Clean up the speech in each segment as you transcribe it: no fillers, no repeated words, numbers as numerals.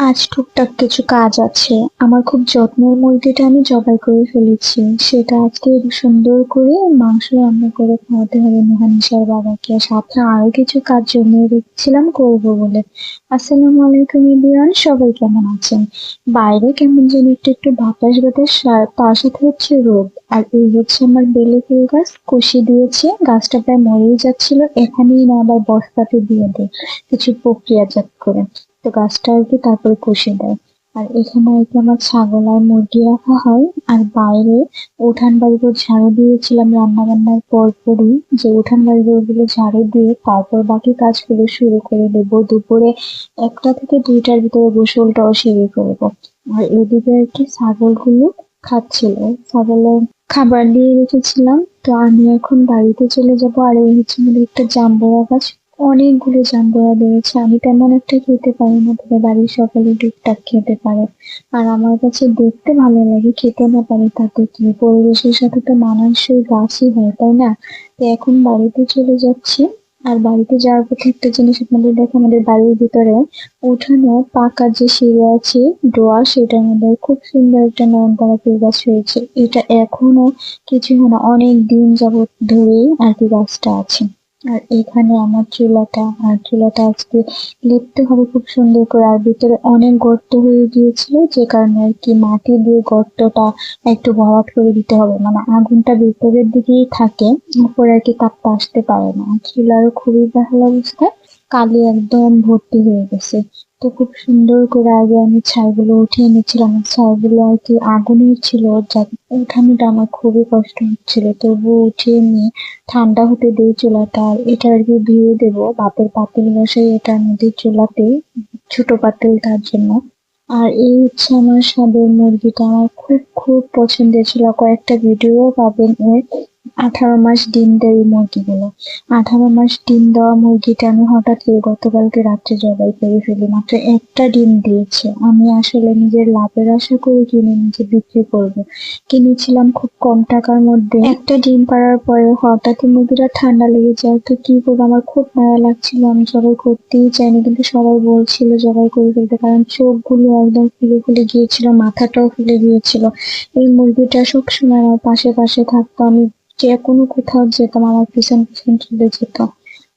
আজ টুকটাক কিছু কাজ আছে। আমার খুব যত্নের মুরগিটা আমি জবাই করে ফেলেছি। সেটা আজকে সুন্দর করে মাংস রান্না করে খাওয়াতে হবে মেহানিসার বাবাকে। সাথে আরো কিছু কাজ জমিয়ে রেখেছিলাম করবো বলে। আসসালামু আলাইকুম এভরিওয়ান, সবাই কেমন আছেন? বাইরে কেমন যেন একটু একটু বাতাস বাতাস, আর তার সাথে হচ্ছে রোদ। আর এই হচ্ছে আমার বেলে ফুল গাছ, কষি দিয়েছে, গাছটা প্রায় মরেই যাচ্ছিল, এখানেই না আবার বস্তাতে দিয়ে দেয় কিছু প্রক্রিয়াজাত করে। তো গাছটা আর কি তারপরে কষে দেয়। আর এখানে আর কি আমার ছাগল আর মুরগি রাখা হয়। আর বাইরে উঠান বাড়িঘর ঝাড়ু দিয়েছিলাম রান্না বান্নার পরপরই, যে উঠান বাড়িঘর গুলো ঝাড়ু দিয়ে তারপর বাকি কাজগুলো শুরু করে দেবো। দুপুরে 1টা থেকে 2টার ভিতরে গোসলটাও সেরে ফেলবো। আর এদিকে আর কি ছাগলগুলো খাচ্ছিল, ছাগলের খাবার দিয়ে রেখেছিলাম। তো আমি এখন বাড়িতে চলে যাব। আর এই হচ্ছে আমাদের একটা জাম্বুরা গাছ, অনেকগুলো জাম্বুরা বেড়েছে। আমি তেমন একটা খেতে পারি না, তবে বাড়ির সকলে টুকটাক খেতে পারে। আর আমার কাছে দেখতে ভালো লাগে, খেতে না পারি তাতে কি, পরিবেশের সাথে তো মানানসই গাছই হয়, তাই না? তো এখন বাড়িতে চলে যাচ্ছি। আর বাড়িতে যাওয়ার পথে একটা জিনিস আপনাদের দেখো, আমাদের বাড়ির ভিতরে উঠানে পাকা যে সিঁড়ি আছে, ডোয়া, সেটার মধ্যে খুব সুন্দর একটা নয়নতারা ফুল গাছ হয়েছে। এটা এখনো কিছু হয় না, অনেক দিন যাবত ধরেই আর কি গাছটা আছে। আর এখানে আমার চুলাটা, আর চুলাটা আজকে লেপতে হবে খুব সুন্দর করে। আর ভিতরে অনেক গর্ত হয়ে গিয়েছিল, যে কারণে আর কি মাটি দিয়ে গর্তটা একটু ভরাট করে দিতে হবে, মানে আগুনটা ভিতরের দিকেই থাকে, উপরে আর কি তাপটা আসতে পারে না। চুলারও খুবই ভালো অবস্থা, কালি একদম ভর্তি হয়ে গেছে। তো খুব সুন্দর করে আগে আমি ছাইগুলো উঠিয়ে নিচ্ছিলাম। আর ছাইগুলো আর কি আগুনের ছিল, যা উঠানোটা আমার খুবই কষ্ট হচ্ছিল, তবুও উঠিয়ে নিয়ে ঠান্ডা হতে দিই চুলাটা। আর এটা আর কি ধুয়ে দেবো, ভাতের পাতিল বসাই এটার মধ্যে চুলাতে, ছোট পাতিল তার জন্য। আর এই হচ্ছে আমার স্বাদের মুরগিটা, আমার খুব খুব পছন্দের ছিল। কয়েকটা ভিডিও পাবেন এর। 18 মাস ডিম দেয় এই মুরগিগুলো। 18 মাস ডিম দেওয়া মুরগিটা আমি হঠাৎ করে গতকালকে রাত্রে জবাই করে ফেলি, মাত্র একটা ডিম দিয়েছে। আমি আসলে নিজের লাভের আশা করে কিনে নিজে বিক্রি করব, কিনেছিলাম খুব কম টাকার মধ্যে। একটা ডিম পাড়ার পরে হঠাৎই মুরগিটা ঠান্ডা লেগে যায়, তো কি করবো, আমার খুব মায়া লাগছিল, আমি জবাই করতেই চাইনি, কিন্তু সবাই বলছিল জবাই করে ফেলতে, কারণ চোখগুলো একদম ফুলে ফুলে গিয়েছিল, মাথাটাও ফুলে গিয়েছিল। এই মুরগিটা সবসময় আমার পাশে পাশে থাকতো, আমি যে কোনো কোথাও যেতাম আমার পিছন পিছন চলে যেত।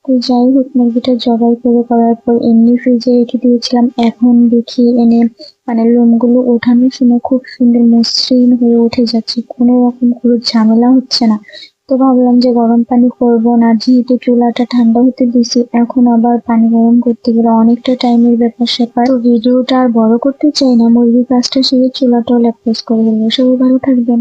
তো যাই হোক, মুরগিটা জবাই করে করার পর এমনি ফ্রিজে রেখে দিয়েছিলাম। এখন দেখি এনে, মানে লোমগুলো ওঠানোর সময় খুব সুন্দর মসৃণ হয়ে উঠে যাচ্ছে, কোনো রকম কোনো ঝামেলা হচ্ছে না। তো ভাবলাম যে গরম পানি করবো না, যেহেতু চুলাটা ঠান্ডা হতে দিছি, এখন আবার পানি গরম করতে গেলে অনেকটা টাইমের ব্যাপার স্যাপার। তো ভিডিওটা আর বড় করতে চাই না, মুরগির কাজটা সেরে চুলাটাও ল্যাপটপ করে ফেলবো। সবাই ভালো থাকবেন।